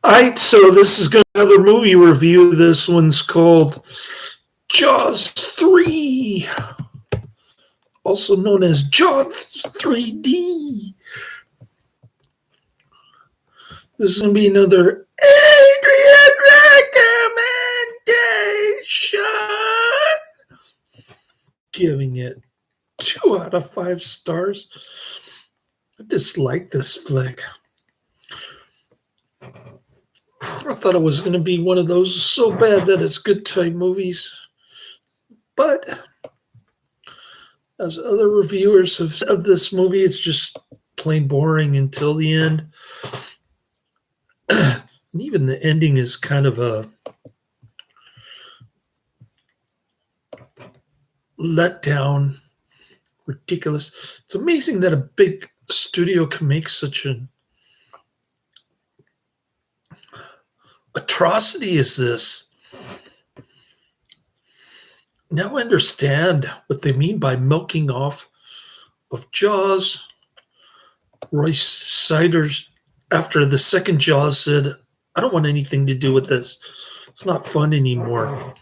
Alright, so this is another movie review. This one's called Jaws 3, also known as Jaws 3D. This is going to be another Adrian recommendation. Giving it 2 out of 5 stars. I just like this flick. I thought it was going to be one of those so bad that it's good type movies. But as other reviewers have said of this movie, it's just plain boring until the end. And even the ending is kind of a letdown, ridiculous. It's amazing that a big studio can make such an atrocity as this. Now I understand what they mean by milking off of Jaws. Royce Siders, after the second Jaws, said, I don't want anything to do with this. It's not fun anymore.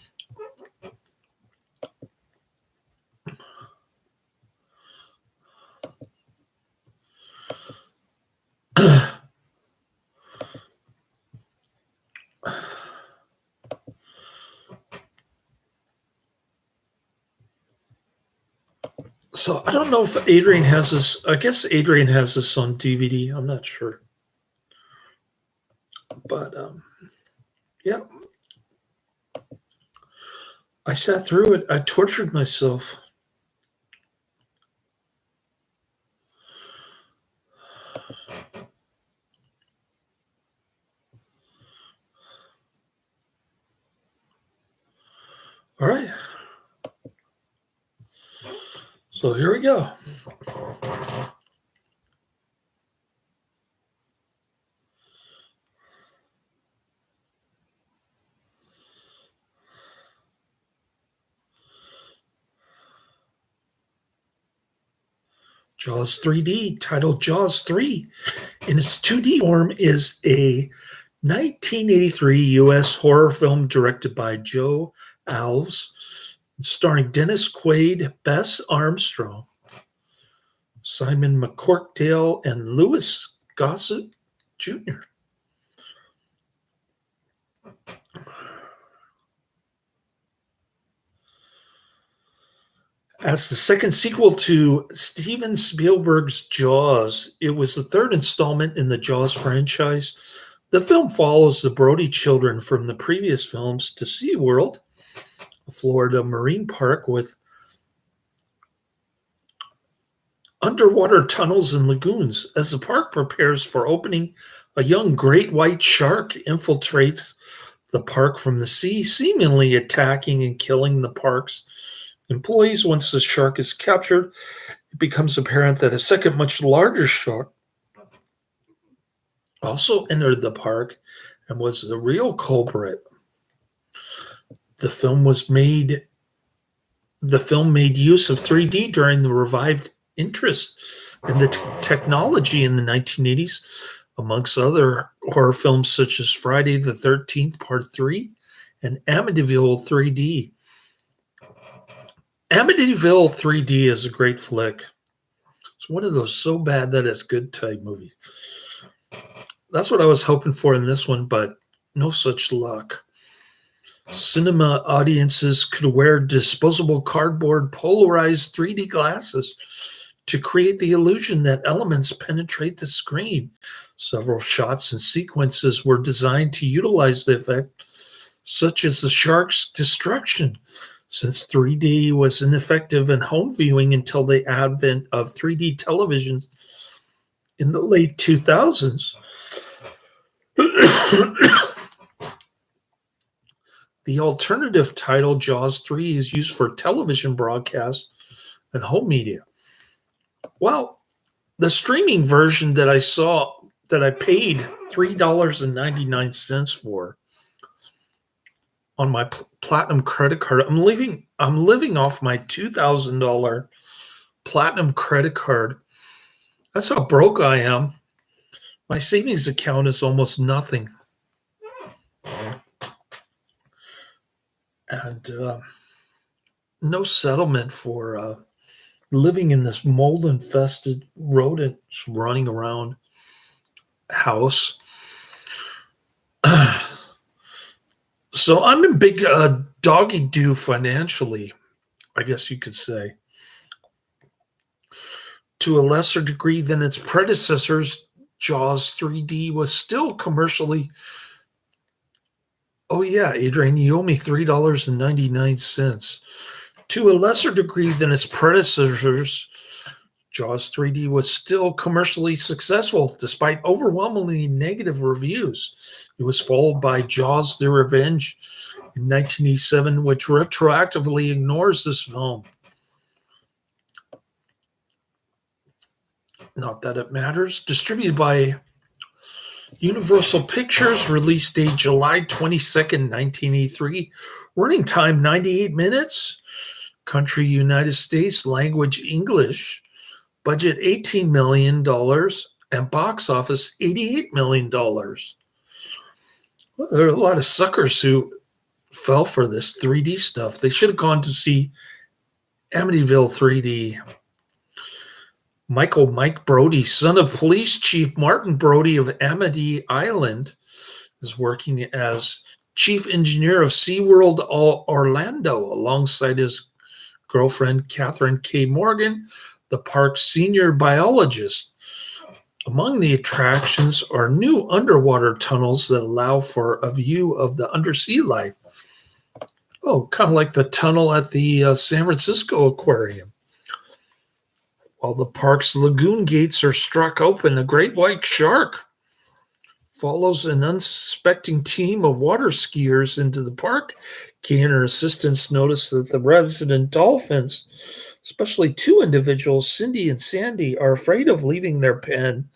So I don't know if Adrian has this. I guess Adrian has this on DVD. I'm not sure. But yeah. I sat through it. I tortured myself. All right. So here we go. Jaws 3D, titled Jaws 3, in its 2D form, is a 1983 U.S. horror film directed by Joe Alves, starring Dennis Quaid, Bess Armstrong, Simon MacCorkindale, and Louis Gossett Jr. As the second sequel to Steven Spielberg's Jaws, it was the third installment in the Jaws franchise. The film follows the Brody children from the previous films to SeaWorld, a Florida marine park with underwater tunnels and lagoons. As the park prepares for opening, a young great white shark infiltrates the park from the sea, seemingly attacking and killing the park's employees. Once the shark is captured, it becomes apparent that a second, much larger shark also entered the park and was the real culprit. The film made use of 3D during the revived interest in the technology in the 1980s, amongst other horror films such as Friday the 13th Part 3 and Amityville 3D. Amityville 3D is a great flick. It's one of those so bad that it's good type movies. That's what I was hoping for in this one, but no such luck. Cinema audiences could wear disposable cardboard polarized 3D glasses to create the illusion that elements penetrate the screen. Several shots and sequences were designed to utilize the effect, such as the shark's destruction, since 3D was ineffective in home viewing until the advent of 3D televisions in the late 2000s. The alternative title, Jaws 3, is used for television broadcasts and home media. Well, the streaming version that I saw, that I paid $3.99 for on my Platinum credit card. I'm living off my $2,000 Platinum credit card. That's how broke I am. My savings account is almost nothing. and no settlement for living in this mold infested rodents running around house. So I'm in big doggy do financially, I guess you could say. To a lesser degree than its predecessors, Jaws 3D was still commercially. Oh, yeah, Adrian, you owe me $3.99. To a lesser degree than its predecessors, Jaws 3D was still commercially successful despite overwhelmingly negative reviews. It was followed by Jaws the Revenge in 1987, which retroactively ignores this film. Not that it matters. Distributed by Universal Pictures, release date July 22nd, 1983. Running time 98 minutes. Country United States, language English. Budget $18 million and box office $88 million. Well, there are a lot of suckers who fell for this 3D stuff. They should have gone to see Amityville 3D. Mike Brody, son of police chief Martin Brody of Amity Island, is working as chief engineer of SeaWorld Orlando alongside his girlfriend Catherine K. Morgan, the park's senior biologist. Among the attractions are new underwater tunnels that allow for a view of the undersea life. Oh, kind of like the tunnel at the San Francisco Aquarium. While the park's lagoon gates are struck open, a great white shark follows an unsuspecting team of water skiers into the park. Kay and her assistants notice that the resident dolphins, especially two individuals, Cindy and Sandy, are afraid of leaving their pen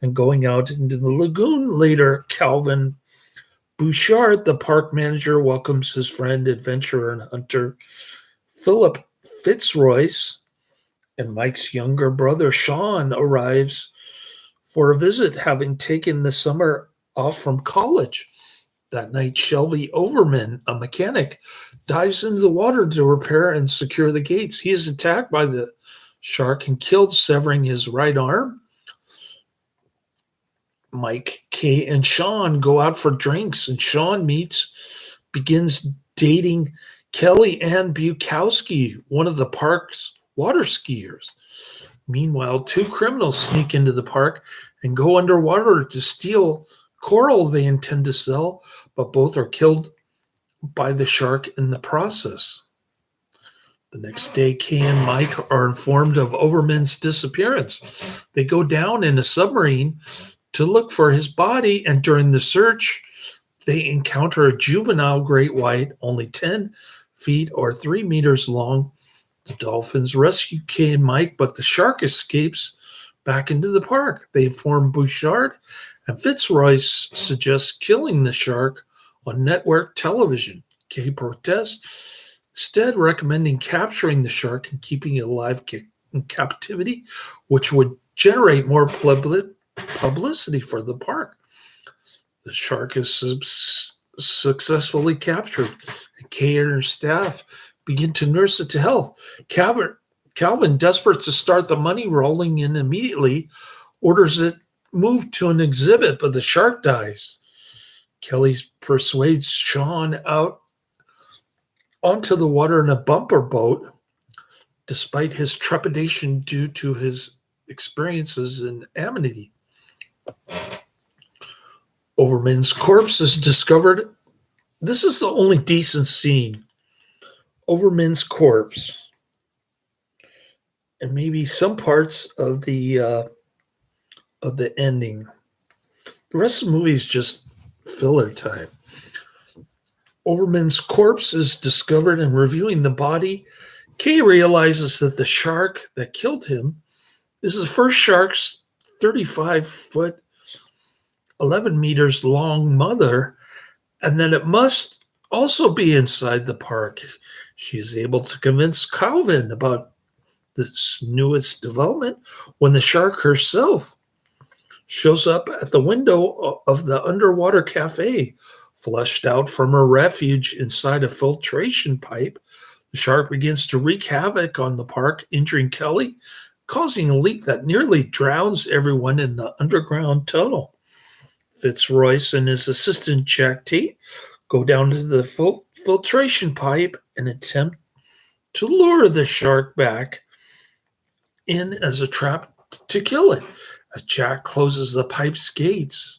and going out into the lagoon. Later, Calvin Bouchard, the park manager, welcomes his friend, adventurer, and hunter Philip Fitzroyce, and Mike's younger brother, Sean, arrives for a visit, having taken the summer off from college. That night, Shelby Overman, a mechanic, dives into the water to repair and secure the gates. He is attacked by the shark and killed, severing his right arm. Mike, Kay, and Sean go out for drinks, and Sean begins dating Kelly Ann Bukowski, one of the park's water skiers. Meanwhile, two criminals sneak into the park and go underwater to steal coral they intend to sell, but both are killed by the shark in the process. The next day, Kay and Mike are informed of Overman's disappearance. They go down in a submarine to look for his body, and during the search, they encounter a juvenile great white, only 10 feet or 3 meters long. The dolphins rescue Kay and Mike, but the shark escapes back into the park. They inform Bouchard, and Fitzroyce suggests killing the shark on network television. Kay protests, instead recommending capturing the shark and keeping it alive in captivity, which would generate more publicity for the park. The shark is successfully captured, and Kay and her staff begin to nurse it to health. Calvin, desperate to start the money rolling in immediately, orders it moved to an exhibit, but the shark dies. Kelly persuades Sean out onto the water in a bumper boat, despite his trepidation due to his experiences in Amity. Overman's corpse is discovered. This is the only decent scene. Overman's corpse, and maybe some parts of the ending. The rest of the movie is just filler time. Overman's corpse is discovered, and reviewing the body, Kay realizes that the shark that killed him is the first shark's 35-foot, 11 meters long mother, and that it must also be inside the park. She is able to convince Calvin about this newest development when the shark herself shows up at the window of the underwater cafe, Flushed out from her refuge inside a filtration pipe, the shark begins to wreak havoc on the park, injuring Kelly, causing a leak that nearly drowns everyone in the underground tunnel. Fitzroyce and his assistant Jack Tate go down to the filtration pipe and attempt to lure the shark back in as a trap to kill it. As Jack closes the pipe's gates,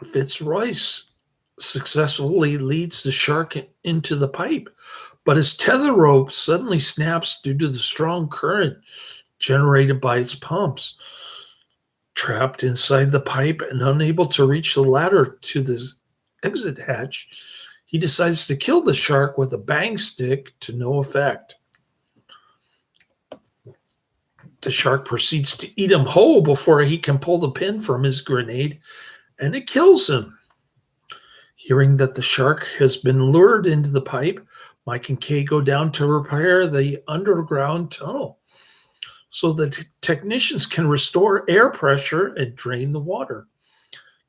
Fitzroyce successfully leads the shark into the pipe, but his tether rope suddenly snaps due to the strong current generated by its pumps. Trapped inside the pipe and unable to reach the ladder to the exit hatch, he decides to kill the shark with a bang stick to no effect. The shark proceeds to eat him whole before he can pull the pin from his grenade, and it kills him. Hearing that the shark has been lured into the pipe, Mike and Kay go down to repair the underground tunnel so the technicians can restore air pressure and drain the water.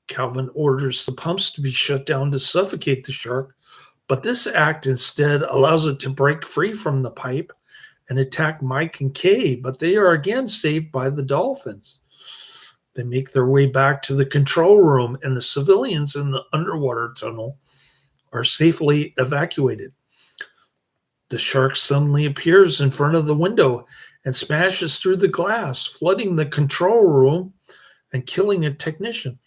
Calvin orders the pumps to be shut down to suffocate the shark, but this act instead allows it to break free from the pipe and attack Mike and Kay, but they are again saved by the dolphins. They make their way back to the control room, and the civilians in the underwater tunnel are safely evacuated. The shark suddenly appears in front of the window and smashes through the glass, flooding the control room and killing a technician.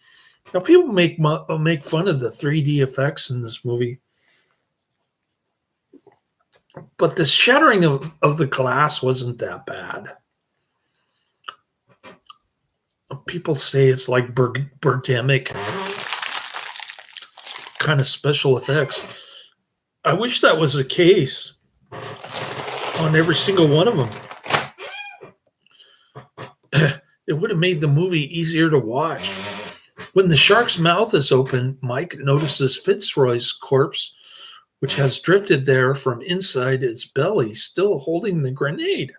Now, people make fun of the 3D effects in this movie, but the shattering of the glass wasn't that bad. People say it's like Birdemic kind of special effects. I wish that was the case on every single one of them. It would have made the movie easier to watch. When the shark's mouth is open, Mike notices Fitzroy's corpse, which has drifted there from inside its belly, still holding the grenade.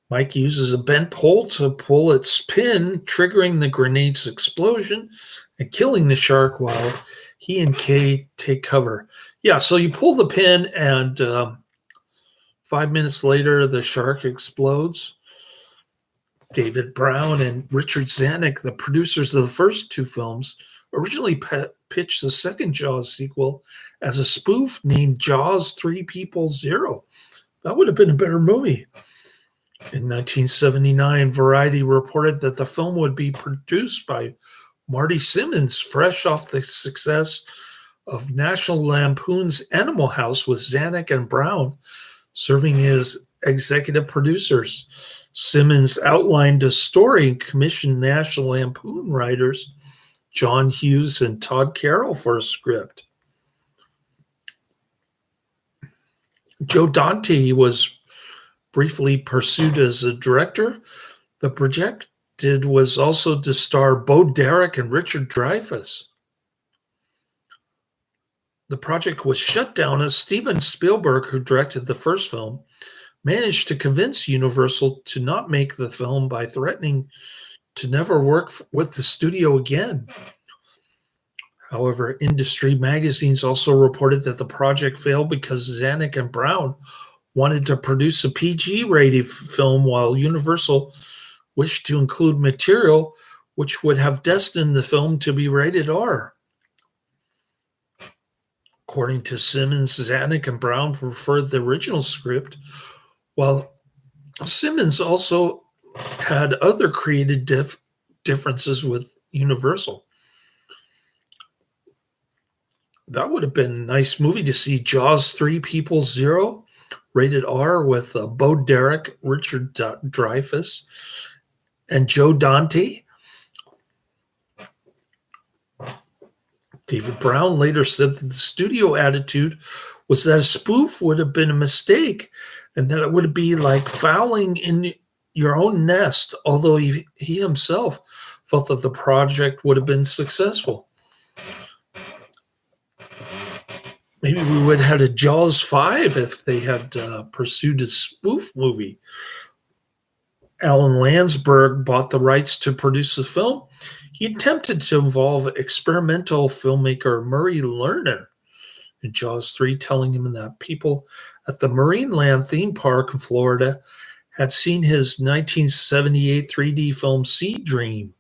Mike uses a bent pole to pull its pin, triggering the grenade's explosion and killing the shark while he and Kay take cover. Yeah, so you pull the pin, and 5 minutes later, the shark explodes. David Brown and Richard Zanuck, the producers of the first two films, originally pitched the second Jaws sequel as a spoof named Jaws 3 People 0. That would have been a better movie. In 1979, Variety reported that the film would be produced by Marty Simmons, fresh off the success of National Lampoon's Animal House, with Zanuck and Brown serving as executive producers. Simmons outlined a story and commissioned National Lampoon writers John Hughes and Todd Carroll for a script. Joe Dante was briefly pursued as a director. The projected was also to star Bo Derek and Richard Dreyfuss. The project was shut down as Steven Spielberg, who directed the first film, managed to convince Universal to not make the film by threatening to never work with the studio again. However, industry magazines also reported that the project failed because Zanuck and Brown wanted to produce a PG-rated film, while Universal wished to include material which would have destined the film to be rated R. According to Simmons, Zanuck and Brown preferred the original script, while Simmons also had other creative differences with Universal. That would have been a nice movie to see. Jaws 3 People 0, rated R, with Bo Derek, Richard Dreyfuss, and Joe Dante. David Brown later said that the studio attitude was that a spoof would have been a mistake and that it would be like fouling in your own nest, although he himself felt that the project would have been successful. Maybe we would have had a Jaws 5 if they had pursued a spoof movie. Alan Landsberg bought the rights to produce the film. He attempted to involve experimental filmmaker Murray Lerner in Jaws 3, telling him that people at the Marineland theme park in Florida had seen his 1978 3D film Sea Dream.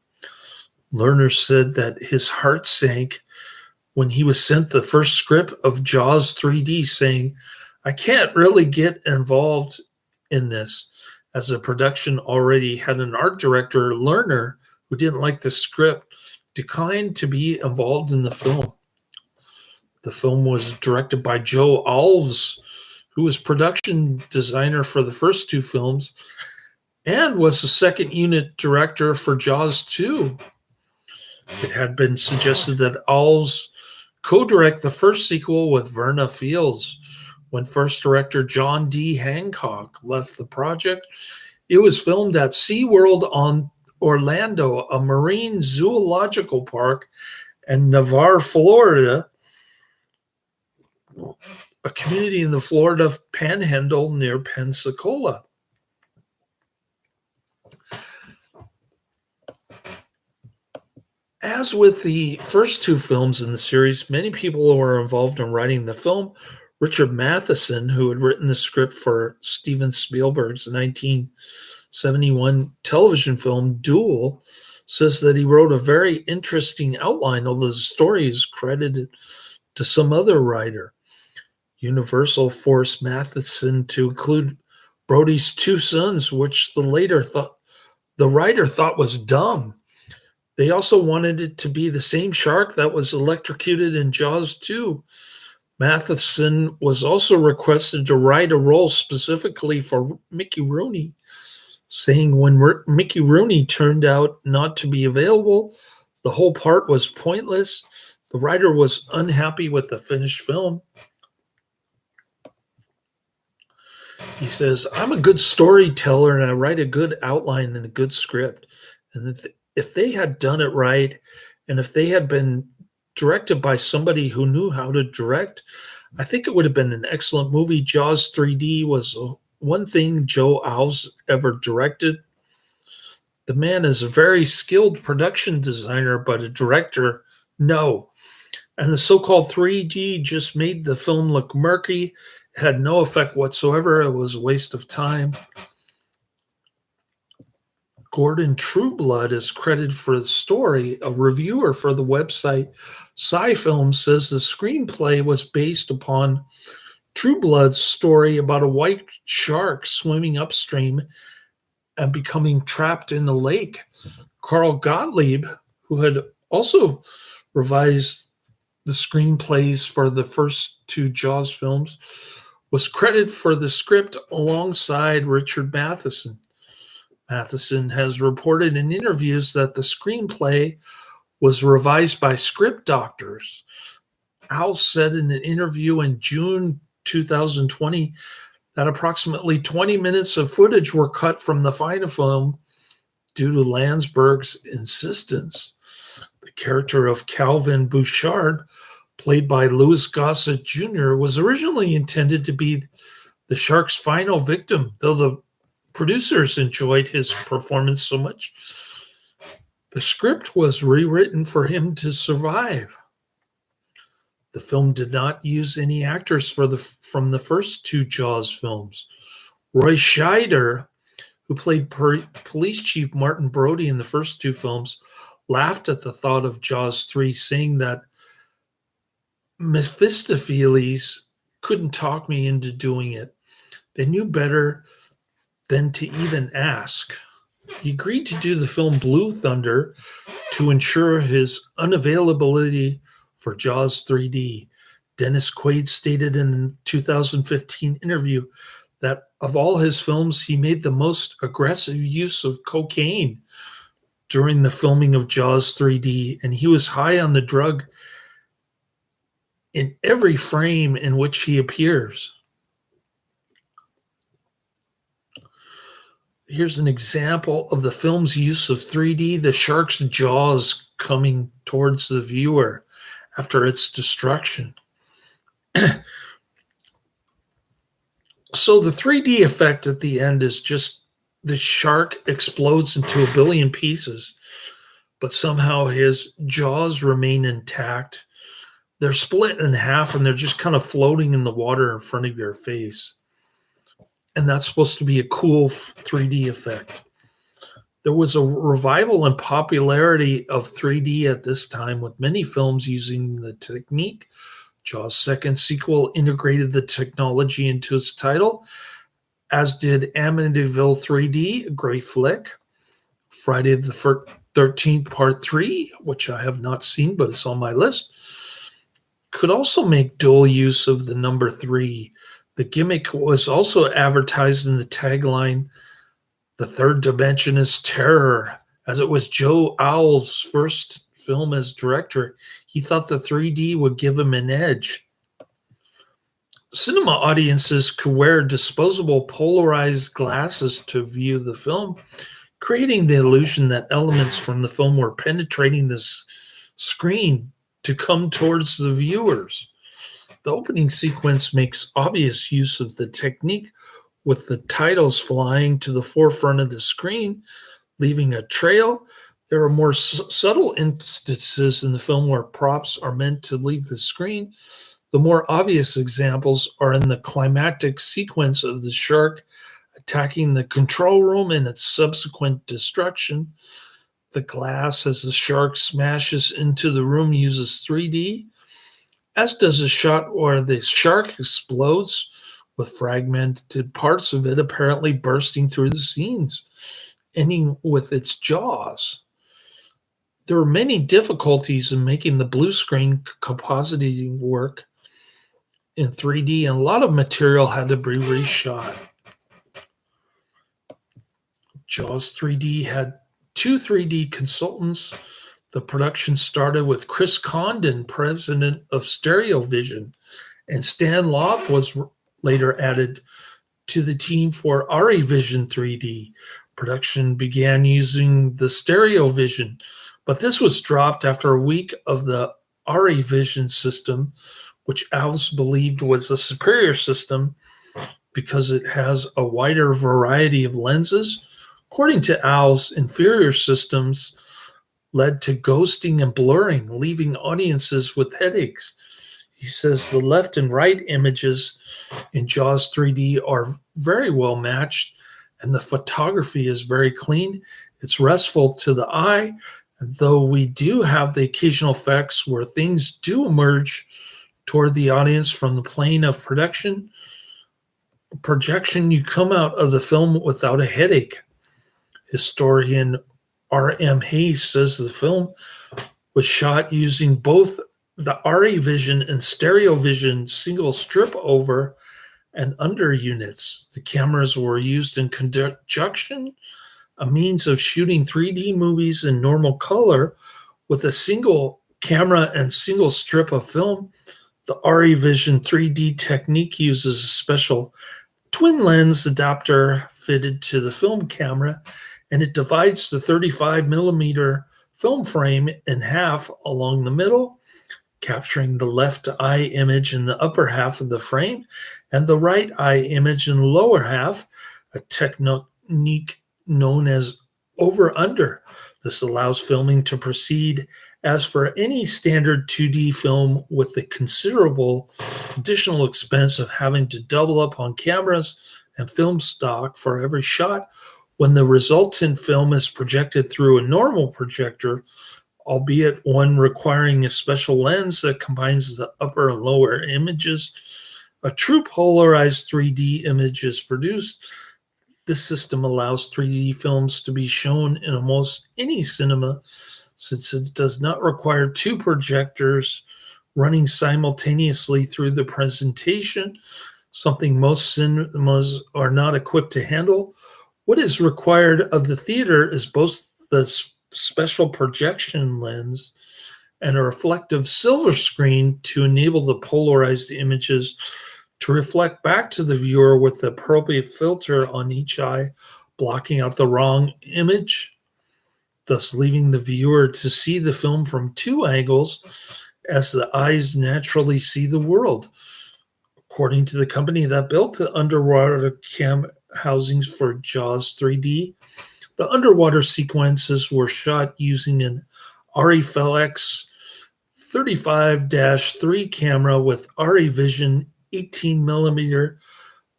Lerner said that his heart sank when he was sent the first script of Jaws 3D, saying, "I can't really get involved in this," as the production already had an art director, Lerner, who didn't like the script, declined to be involved in the film. The film was directed by Joe Alves, who was production designer for the first two films and was the second unit director for Jaws 2. It had been suggested that Alves co-direct the first sequel with Verna Fields. When first director John D. Hancock left the project, it was filmed at SeaWorld on Orlando, a marine zoological park, and Navarre, Florida, a community in the Florida Panhandle near Pensacola. As with the first two films in the series, many people were involved in writing the film. Richard Matheson, who had written the script for Steven Spielberg's 1971 television film Duel, says that he wrote a very interesting outline, although the story is credited to some other writer. Universal forced Matheson to include Brody's two sons, which the writer thought was dumb. They also wanted it to be the same shark that was electrocuted in Jaws 2. Matheson was also requested to write a role specifically for Mickey Rooney, saying when Mickey Rooney turned out not to be available, the whole part was pointless. The writer was unhappy with the finished film. He says, "I'm a good storyteller and I write a good outline and a good script. And if they had done it right, and if they had been directed by somebody who knew how to direct, I think it would have been an excellent movie." Jaws 3D was one thing Joe Alves ever directed. The man is a very skilled production designer, but a director, no. And the so-called 3D just made the film look murky. It had no effect whatsoever. It was a waste of time. Gordon Trueblood is credited for the story. A reviewer for the website Sci-Film says the screenplay was based upon Trueblood's story about a white shark swimming upstream and becoming trapped in the lake. Carl Gottlieb, who had also revised the screenplays for the first two Jaws films, was credited for the script alongside Richard Matheson. Matheson has reported in interviews that the screenplay was revised by script doctors. Al said in an interview in June 2020 that approximately 20 minutes of footage were cut from the final film due to Landsberg's insistence. The character of Calvin Bouchard, played by Louis Gossett Jr., was originally intended to be the shark's final victim, though the producers enjoyed his performance so much, the script was rewritten for him to survive. The film did not use any actors from the first two Jaws films. Roy Scheider, who played Police Chief Martin Brody in the first two films, laughed at the thought of Jaws 3, saying that Mephistopheles couldn't talk me into doing it. They knew better than to even ask. He agreed to do the film Blue Thunder to ensure his unavailability for Jaws 3D. Dennis Quaid stated in a 2015 interview that of all his films, he made the most aggressive use of cocaine during the filming of Jaws 3D, and he was high on the drug in every frame in which he appears. Here's an example of the film's use of 3D, the shark's jaws coming towards the viewer after its destruction. So the 3D effect at the end is just the shark explodes into a billion pieces. but somehow his jaws remain intact. They're split in half and they're just kind of floating in the water in front of your face. And that's supposed to be a cool 3D effect. There was a revival in popularity of 3D at this time, with many films using the technique. Jaws' second sequel integrated the technology into its title, as did Amityville 3D, a great flick. Friday the 13th Part 3, which I have not seen, but it's on my list, could also make dual use of the number 3. The gimmick was also advertised in the tagline, "The third dimension is terror." As it was Joe Owl's first film as director, he thought the 3D would give him an edge. Cinema audiences could wear disposable polarized glasses to view the film, creating the illusion that elements from the film were penetrating the screen to come towards the viewers. The opening sequence makes obvious use of the technique, with the titles flying to the forefront of the screen, leaving a trail. There are more subtle instances in the film where props are meant to leave the screen. The more obvious examples are in the climactic sequence of the shark attacking the control room and its subsequent destruction. The glass as the shark smashes into the room uses 3D, as does a shot where the shark explodes, with fragmented parts of it apparently bursting through the scenes, ending with its jaws. There were many difficulties in making the blue screen compositing work in 3D, and a lot of material had to be reshot. Jaws 3D had 2 3D consultants. The production started with Chris Condon, president of Stereovision, and Stan Loft was later added to the team for Vision 3D. Production began using the Stereovision, but this was dropped after a week of the Vision system, which Alves believed was a superior system because it has a wider variety of lenses. According to Alves, inferior systems led to ghosting and blurring, leaving audiences with headaches. He says the left and right images in Jaws 3D are very well matched, and the photography is very clean. It's restful to the eye, and though we do have the occasional effects where things do emerge toward the audience from the plane of projection, you come out of the film without a headache. Historian R.M. Hayes says the film was shot using both the Vision and Stereovision single strip over and under units. The cameras were used in conjunction, a means of shooting 3D movies in normal color with a single camera and single strip of film. The Vision 3D technique uses a special twin lens adapter fitted to the film camera, and it divides the 35 millimeter film frame in half along the middle, capturing the left eye image in the upper half of the frame and the right eye image in the lower half, a technique known as over-under. This allows filming to proceed as for any standard 2D film, with the considerable additional expense of having to double up on cameras and film stock for every shot. When the resultant film is projected through a normal projector, albeit one requiring a special lens that combines the upper and lower images, a true polarized 3D image is produced. This system allows 3D films to be shown in almost any cinema, since it does not require 2 projectors running simultaneously through the presentation, something most cinemas are not equipped to handle. What is required of the theater is both the special projection lens and a reflective silver screen to enable the polarized images to reflect back to the viewer with the appropriate filter on each eye, blocking out the wrong image, thus leaving the viewer to see the film from 2 angles as the eyes naturally see the world. According to the company that built the underwater cam housings for Jaws 3D, The underwater sequences were shot using an RE-FLX 35-3 camera with RE Vision 18 millimeter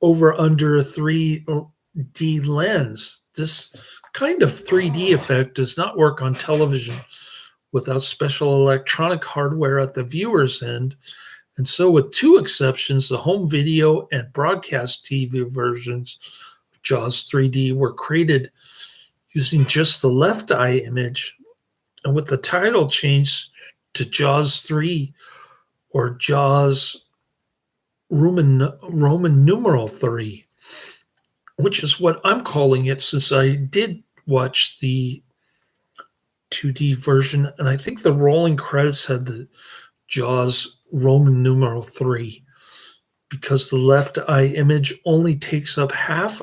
over under 3D lens. This kind of 3D effect does not work on television without special electronic hardware at the viewer's end. And so, with two exceptions, the home video and broadcast TV versions of JAWS 3D were created using just the left eye image, and with the title changed to JAWS 3 or JAWS Roman numeral 3, which is what I'm calling it since I did watch the 2D version, and I think the rolling credits had the JAWS Roman numeral 3 because the left eye image only takes up half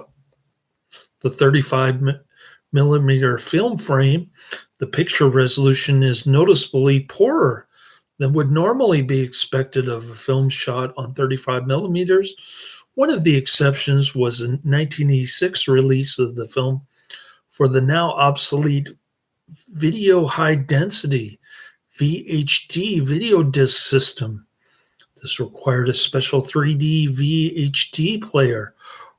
the 35 millimeter film frame. The picture resolution is noticeably poorer than would normally be expected of a film shot on 35 millimeters. One of the exceptions was a 1986 release of the film for the now obsolete video high density VHD video disc system. This required a special 3D VHD player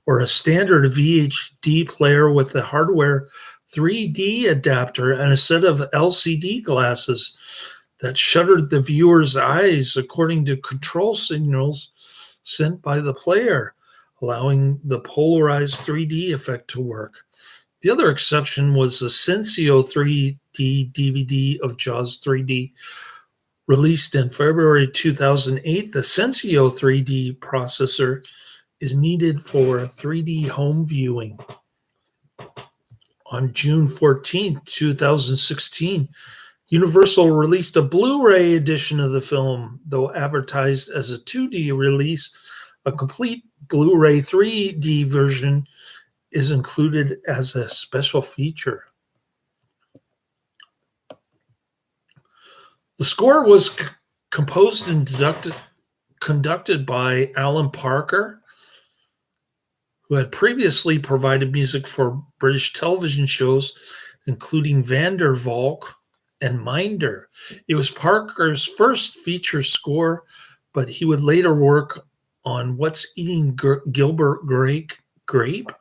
or a standard VHD player with a hardware 3D adapter and a set of LCD glasses that shuttered the viewer's eyes according to control signals sent by the player, allowing the polarized 3D effect to work. The other exception was the Sensio 3D DVD of JAWS 3D, released in February 2008. The Sensio 3D processor is needed for 3D home viewing. On June 14, 2016, Universal released a Blu-ray edition of the film, though advertised as a 2D release. A complete Blu-ray 3D version is included as a special feature. The score was composed and conducted by Alan Parker, who had previously provided music for British television shows, including Van der Valk and Minder. It was Parker's first feature score, but he would later work on What's Eating Gilbert Grape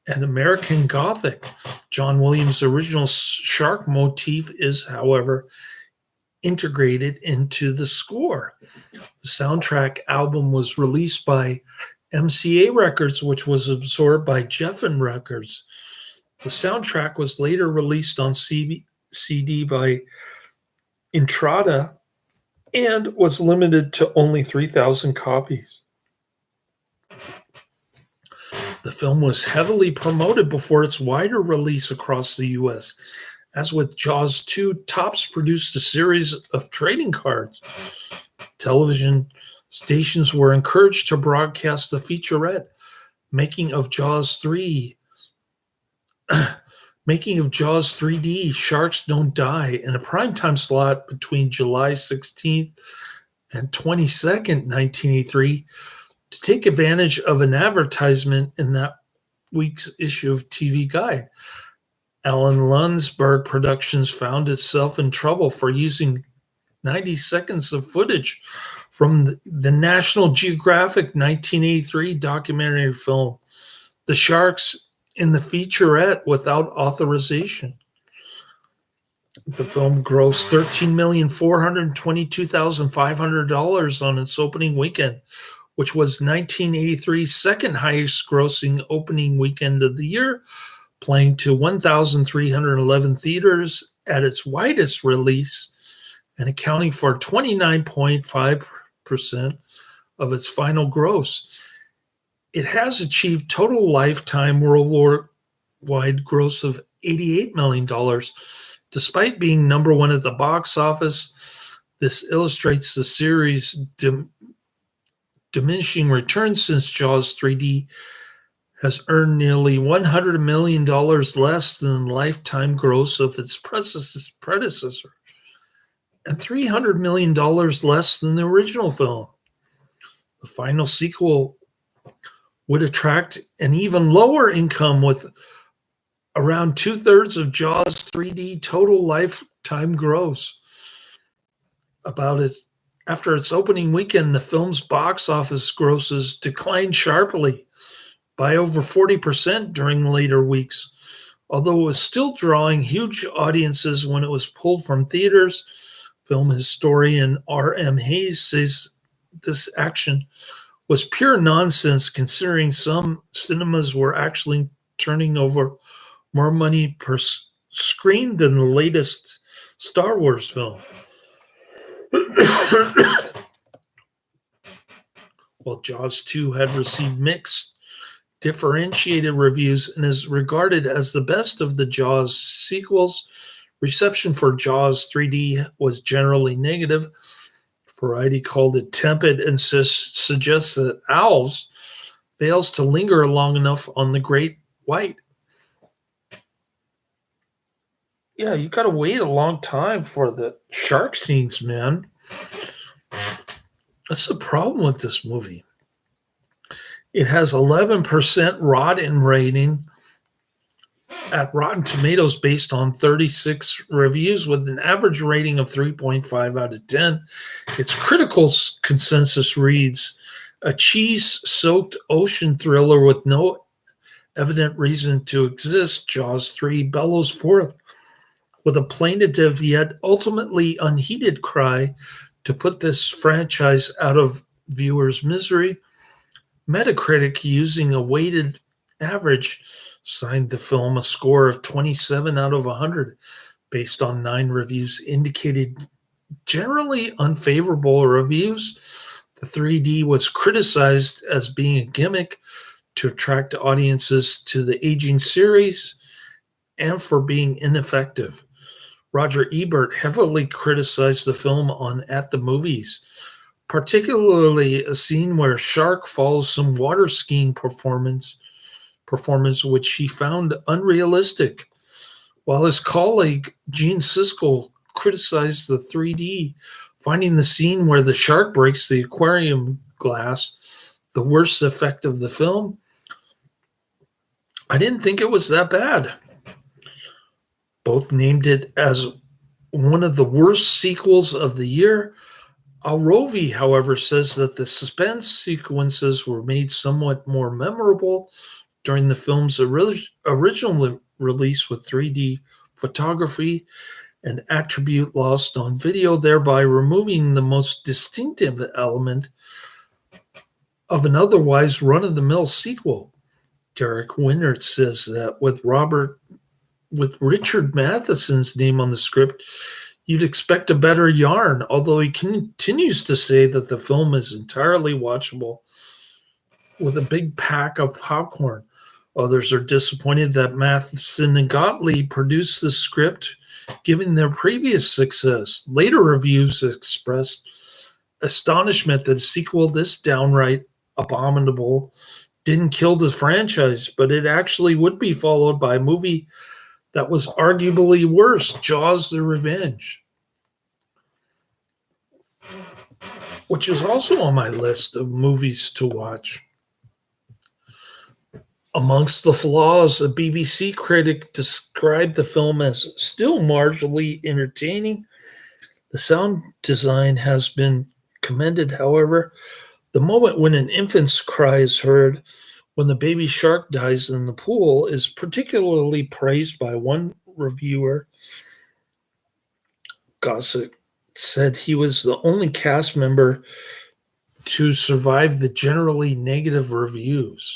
and American Gothic. John Williams' original shark motif is, however, integrated into the score. The soundtrack album was released by MCA Records, which was absorbed by Geffen Records. The soundtrack was later released on CD by Intrada and was limited to only 3,000 copies. The film was heavily promoted before its wider release across the U.S. As with JAWS 2, Topps produced a series of trading cards. Television stations were encouraged to broadcast the featurette, Making of JAWS 3D, Sharks Don't Die, in a primetime slot between July 16th and 22nd, 1983, to take advantage of an advertisement in that week's issue of TV Guide. Alan Lunsberg Productions found itself in trouble for using 90 seconds of footage from the National Geographic 1983 documentary film, The Sharks, in the featurette without authorization. The film grossed $13,422,500 on its opening weekend, which was 1983's second highest grossing opening weekend of the year, playing to 1,311 theaters at its widest release and accounting for 29.5% of its final gross. It has achieved total lifetime worldwide gross of $88 million, despite being number one at the box office. This illustrates the series' diminishing returns since JAWS 3D has earned nearly $100 million less than the lifetime gross of its predecessor, and $300 million less than the original film. The final sequel would attract an even lower income with Around two-thirds of Jaws 3D total lifetime gross. About its After its opening weekend, the film's box office grosses declined sharply by over 40% during later weeks. Although it was still drawing huge audiences when it was pulled from theaters, film historian R.M. Hayes says this action was pure nonsense considering some cinemas were actually turning over more money per screen than the latest Star Wars film. While Jaws 2 had received mixed, differentiated reviews and is regarded as the best of the Jaws sequels, reception for Jaws 3D was generally negative. Variety called it tepid and suggests that Owls fails to linger long enough on the great white. Yeah, you gotta wait a long time for the shark scenes, man. That's the problem with this movie. It has 11% rotten rating at Rotten Tomatoes based on 36 reviews with an average rating of 3.5 out of 10. Its critical consensus reads, a cheese-soaked ocean thriller with no evident reason to exist, Jaws 3 bellows forth with a plaintive yet ultimately unheeded cry to put this franchise out of viewers' misery. Metacritic, using a weighted average, signed the film a score of 27 out of 100 based on 9 reviews indicated generally unfavorable reviews. The 3D was criticized as being a gimmick to attract audiences to the aging series and for being ineffective. Roger Ebert heavily criticized the film on At the Movies, particularly a scene where Shark follows some water skiing performance which he found unrealistic, while his colleague Gene Siskel criticized the 3D, finding the scene where the shark breaks the aquarium glass the worst effect of the film. I didn't think it was that bad. Both named it as one of the worst sequels of the year. Alrovi, however, says that the suspense sequences were made somewhat more memorable during the film's original release with 3D photography, an attribute lost on video, thereby removing the most distinctive element of an otherwise run-of-the-mill sequel. Derek Winnert says that with Richard Matheson's name on the script, you'd expect a better yarn, although he continues to say that the film is entirely watchable with a big pack of popcorn. Others are disappointed that Matheson and Gottlieb produced the script, given their previous success. Later reviews expressed astonishment that a sequel this downright abominable didn't kill the franchise, but it actually would be followed by a movie that was arguably worse, Jaws: The Revenge, which is also on my list of movies to watch. Amongst the flaws, a BBC critic described the film as still marginally entertaining. The sound design has been commended, however. The moment when an infant's cry is heard when the baby shark dies in the pool is particularly praised by one reviewer. Gossett said he was the only cast member to survive the generally negative reviews.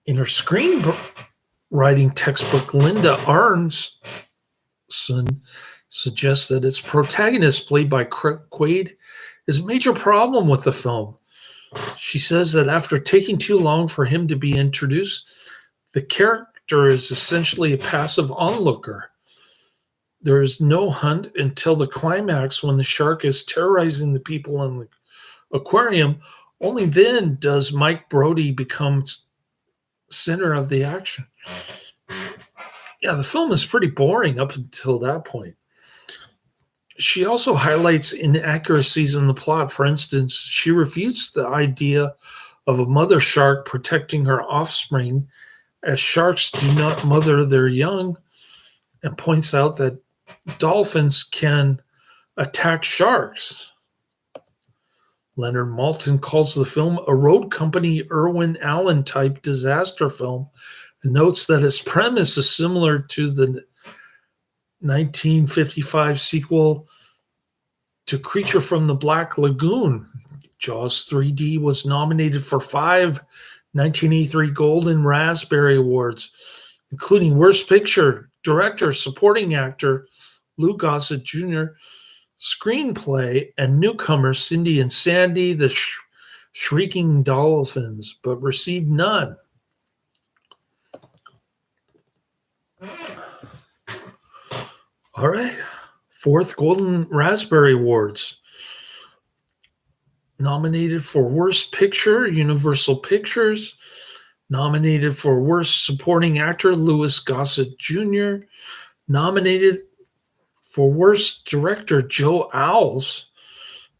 In her screenwriting textbook, Linda Armstrong suggests that its protagonist, played by Quaid, is a major problem with the film. She says that after taking too long for him to be introduced, the character is essentially a passive onlooker. There is no hunt until the climax when the shark is terrorizing the people in the aquarium. Only then does Mike Brody become center of the action. Yeah, the film is pretty boring up until that point. She also highlights inaccuracies in the plot. For instance, she refutes the idea of a mother shark protecting her offspring as sharks do not mother their young, and points out that dolphins can attack sharks. Leonard Maltin calls the film a road company Irwin Allen type disaster film and notes that its premise is similar to the 1955 sequel to Creature from the Black Lagoon. Jaws 3D was nominated for 5 1983 Golden Raspberry Awards, including Worst Picture, Director, Supporting Actor, Lou Gossett Jr., Screenplay, and newcomer Cindy and Sandy, the Shrieking Dolphins, but received none. All right. 4th Golden Raspberry Awards. Nominated for Worst Picture, Universal Pictures. Nominated for Worst Supporting Actor, Louis Gossett Jr. Nominated for Worst Director, Joe Owls.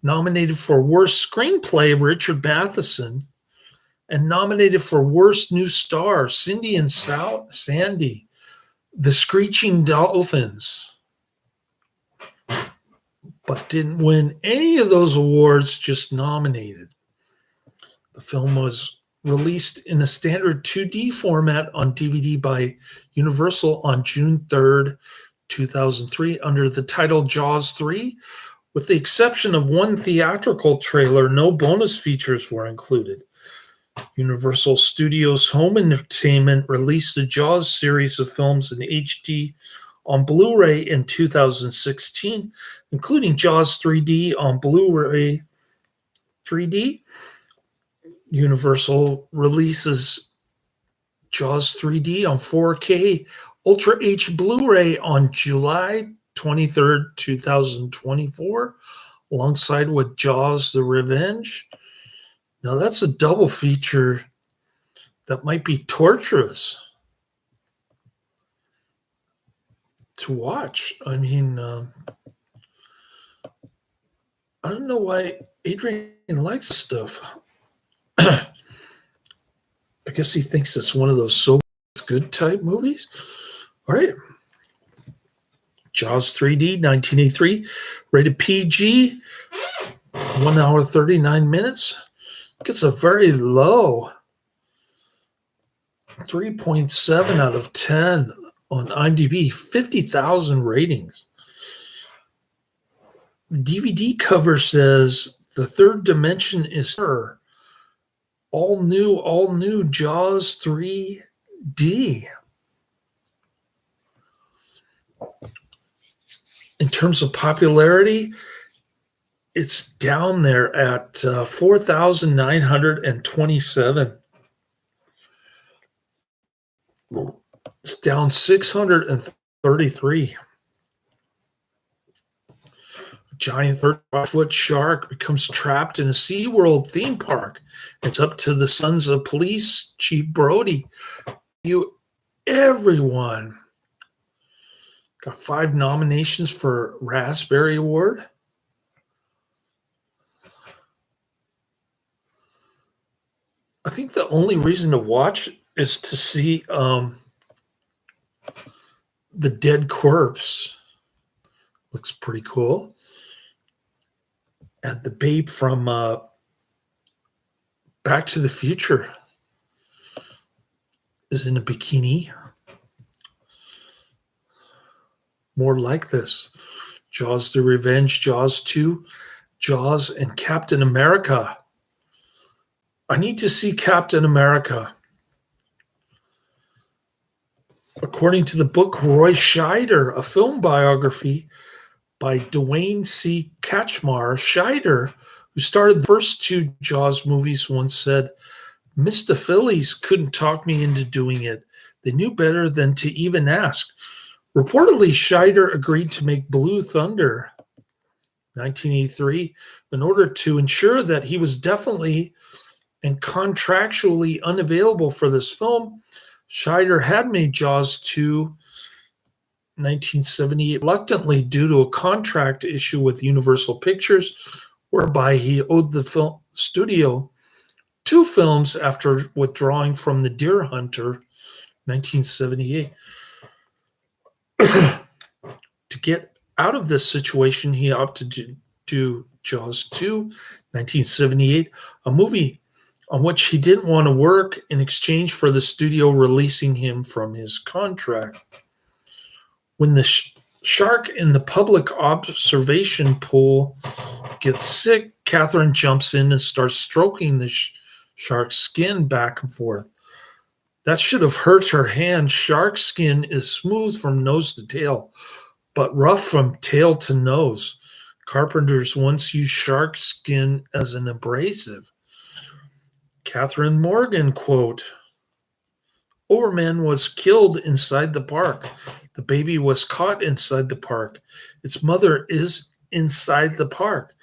Nominated for Worst Screenplay, Richard Matheson. And nominated for Worst New Star, Cindy and Sandy, the Screeching Dolphins. But didn't win any of those awards, just nominated. The film was released in a standard 2D format on DVD by Universal on June 3rd, 2003, under the title Jaws 3. With the exception of one theatrical trailer, no bonus features were included. Universal Studios Home Entertainment released the Jaws series of films in HD on Blu-ray in 2016, including Jaws 3D on Blu-ray 3D. Universal releases Jaws 3D on 4K Ultra H Blu-ray on July 23rd, 2024, alongside with Jaws: The Revenge. Now that's a double feature that might be torturous to watch. I mean, I don't know why Adrian likes stuff. I guess he thinks it's one of those so good type movies. All right. Jaws 3D, 1983, rated PG, 1 hour, 39 minutes. Gets a very low 3.7 out of 10 on IMDb, 50,000 ratings. The DVD cover says the third dimension is her. All new Jaws 3D. In terms of popularity, it's down there at 4,927. It's down 633. A giant 35-foot shark becomes trapped in a SeaWorld theme park. It's up to the Sons of Police, Chief Brody. Everyone. Got 5 nominations for Raspberry Award. I think the only reason to watch is to see the dead corpse. Looks pretty cool. And the babe from Back to the Future is in a bikini. More like this. Jaws: The Revenge, Jaws 2, Jaws, and Captain America. I need to see Captain America. According to the book Roy Scheider, a film biography by Dwayne C. Katchmar, Scheider, who starred the first 2 Jaws movies, once said, "Mr. Phillies couldn't talk me into doing it. They knew better than to even ask." Reportedly, Scheider agreed to make Blue Thunder, 1983, in order to ensure that he was definitely and contractually unavailable for this film. Scheider had made Jaws 2, 1978, reluctantly due to a contract issue with Universal Pictures, whereby he owed the film studio 2 films after withdrawing from The Deer Hunter 1978. To get out of this situation, he opted to do Jaws 2, 1978, a movie on which he didn't want to work in exchange for the studio releasing him from his contract. When the shark in the public observation pool gets sick, Catherine jumps in and starts stroking the shark's skin back and forth. That should have hurt her hand. Shark skin is smooth from nose to tail, but rough from tail to nose. Carpenters once used shark skin as an abrasive. Catherine Morgan quote, Overman was killed inside the park. The baby was caught inside the park. Its mother is inside the park.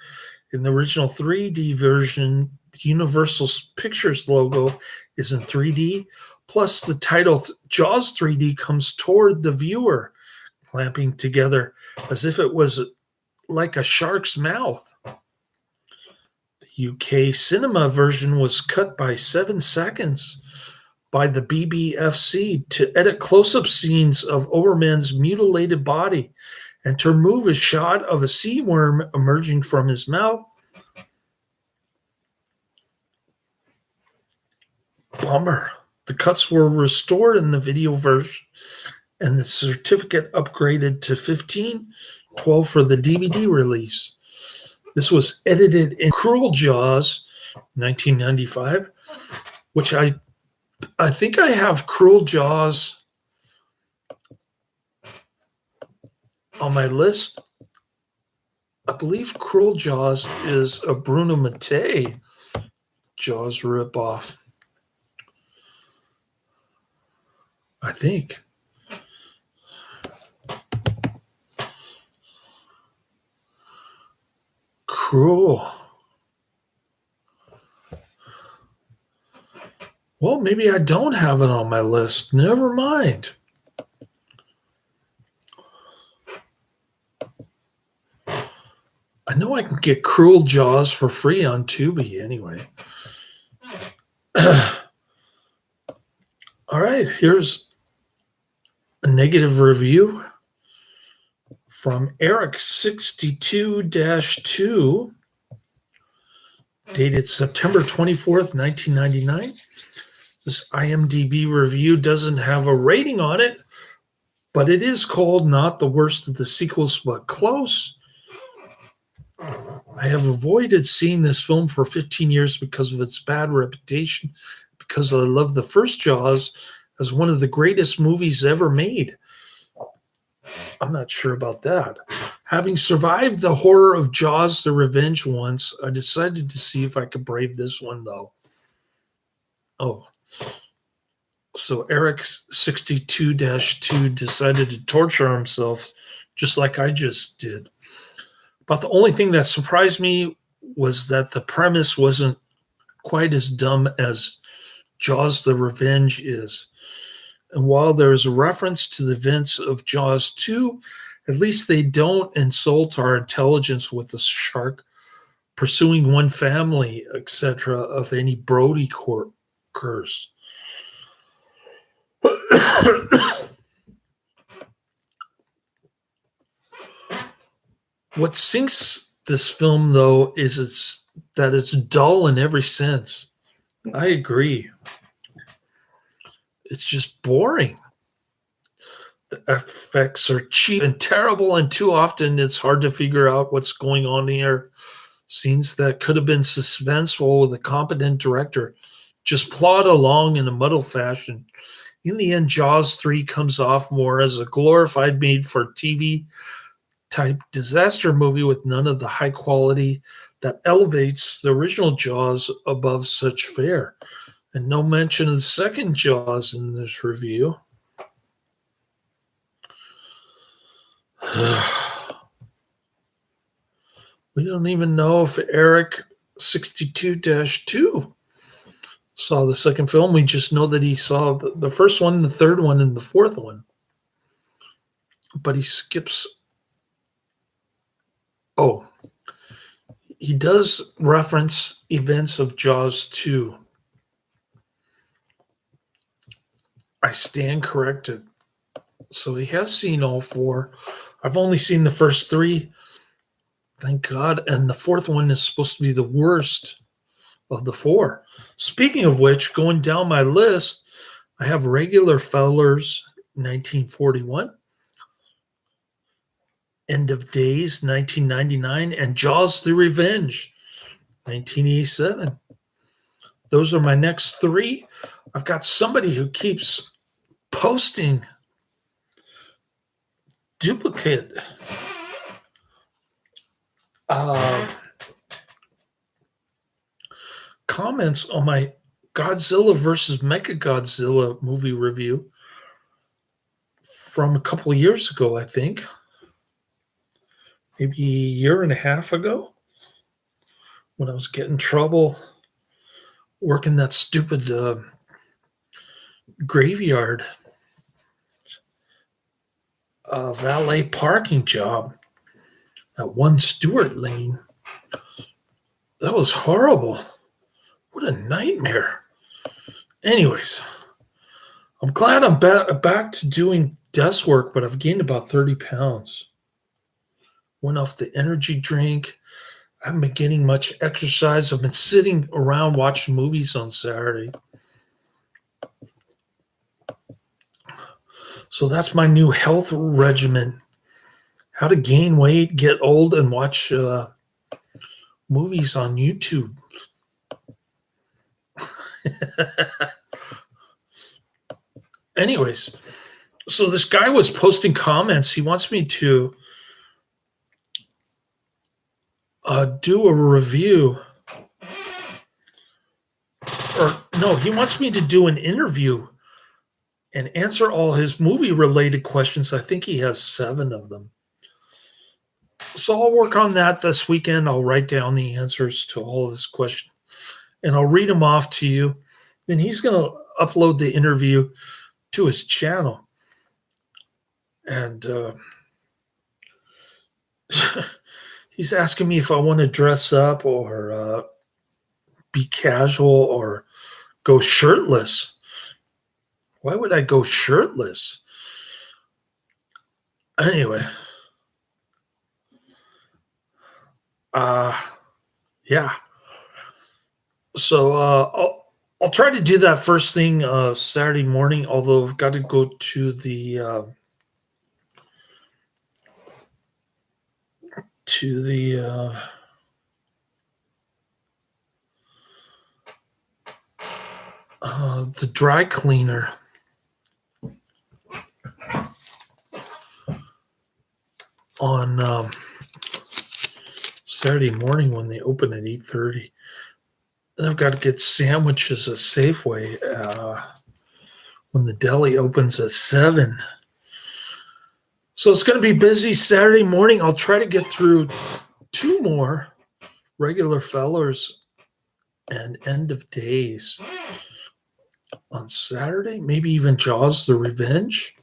In the original 3D version, the Universal Pictures logo is in 3D, plus the title Jaws 3D comes toward the viewer, clamping together as if it was like a shark's mouth. The UK cinema version was cut by 7 seconds by the BBFC to edit close-up scenes of Overman's mutilated body and to remove a shot of a sea worm emerging from his mouth. Bummer. The cuts were restored in the video version and the certificate upgraded to 15, 12 for the DVD release. This was edited in Cruel Jaws, 1995, which I think I have Cruel Jaws on my list. I believe Cruel Jaws is a Bruno Mattei Jaws ripoff. I think. Cruel. Well, maybe I don't have it on my list. Never mind. I know I can get Cruel Jaws for free on Tubi anyway. All right, here's a negative review from Eric62-2, dated September 24th, 1999. This IMDb review doesn't have a rating on it, but it is called Not the Worst of the Sequels, but Close. I have avoided seeing this film for 15 years because of its bad reputation, because I love the first Jaws as one of the greatest movies ever made. I'm not sure about that. Having survived the horror of Jaws the Revenge once, I decided to see if I could brave this one, though. Oh. So Eric62-2 decided to torture himself just like I just did. But the only thing that surprised me was that the premise wasn't quite as dumb as Jaws the Revenge is. And while there is a reference to the events of Jaws 2, at least they don't insult our intelligence with the shark pursuing one family, etc., of any Brody curse. What sinks this film, though, is that it's dull in every sense. I agree. It's just boring. The effects are cheap and terrible, and too often it's hard to figure out what's going on here. Scenes that could have been suspenseful with a competent director just plod along in a muddled fashion. In the end, Jaws 3 comes off more as a glorified made-for-TV type disaster movie with none of the high quality that elevates the original Jaws above such fare. And no mention of the second Jaws in this review. We don't even know if Eric62-2 saw the second film. We just know that he saw the first one, the third one, and the fourth one. But he skips. Oh, he does reference events of Jaws 2. I stand corrected. So he has seen all four. I've only seen the first three, thank God. And the fourth one is supposed to be the worst of the four. Speaking of which, going down my list, I have Regular Fellers, 1941, End of Days, 1999, and Jaws the Revenge, 1987. Those are my next three. I've got somebody who keeps posting duplicate comments on my Godzilla versus Mechagodzilla movie review from a couple of years ago, I think. Maybe a year and a half ago, when I was getting in trouble working that stupid graveyard valet parking job at 1 Stewart Lane. That was horrible. What a nightmare. Anyways, I'm glad I'm back to doing desk work, but I've gained about 30 pounds. Went off the energy drink. I haven't been getting much exercise. I've been sitting around watching movies on Saturday. So that's my new health regimen. How to gain weight, get old, and watch movies on YouTube. Anyways, so this guy was posting comments. He wants me to do a review. Or no, he wants me to do an interview and answer all his movie-related questions. I think he has 7 of them. So I'll work on that this weekend. I'll write down the answers to all of his questions, and I'll read them off to you. Then he's going to upload the interview to his channel. And he's asking me if I want to dress up or be casual or go shirtless. Why would I go shirtless? Anyway. Yeah. So I'll try to do that first thing Saturday morning, although I've got to go to the dry cleaner on Saturday morning when they open at 8:30. Then I've got to get sandwiches at Safeway when the deli opens at 7. So it's going to be busy Saturday morning. I'll try to get through 2 more Regular Fellers and End of Days on Saturday. Maybe even Jaws the Revenge,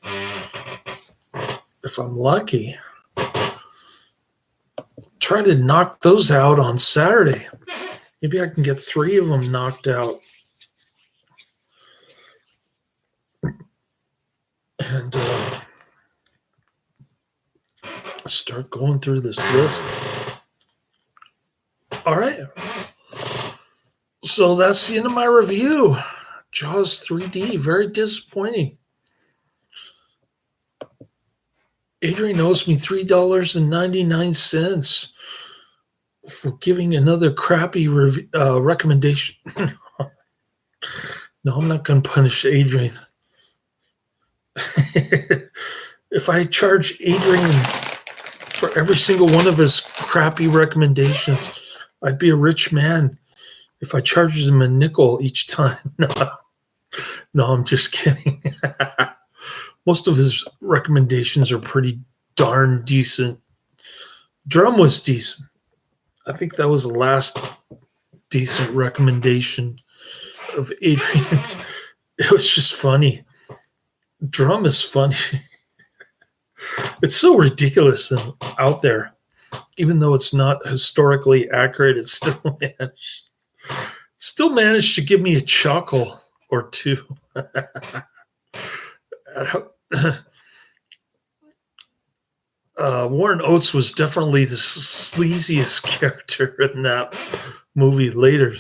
if I'm lucky. Try to knock those out on Saturday. Maybe I can get 3 of them knocked out. And start going through this list. All right. So that's the end of my review. Jaws 3D, very disappointing. Adrian owes me $3.99 for giving another crappy recommendation. No, I'm not going to punish Adrian. If I charge Adrian for every single one of his crappy recommendations, I'd be a rich man. If I charged him a nickel each time. No, I'm just kidding. Most of his recommendations are pretty darn decent. Drum was decent. I think that was the last decent recommendation of Adrian. It was just funny. Drum is funny. It's so ridiculous and out there. Even though it's not historically accurate, it still managed to give me a chuckle or two. Warren Oates was definitely the sleaziest character in that movie later.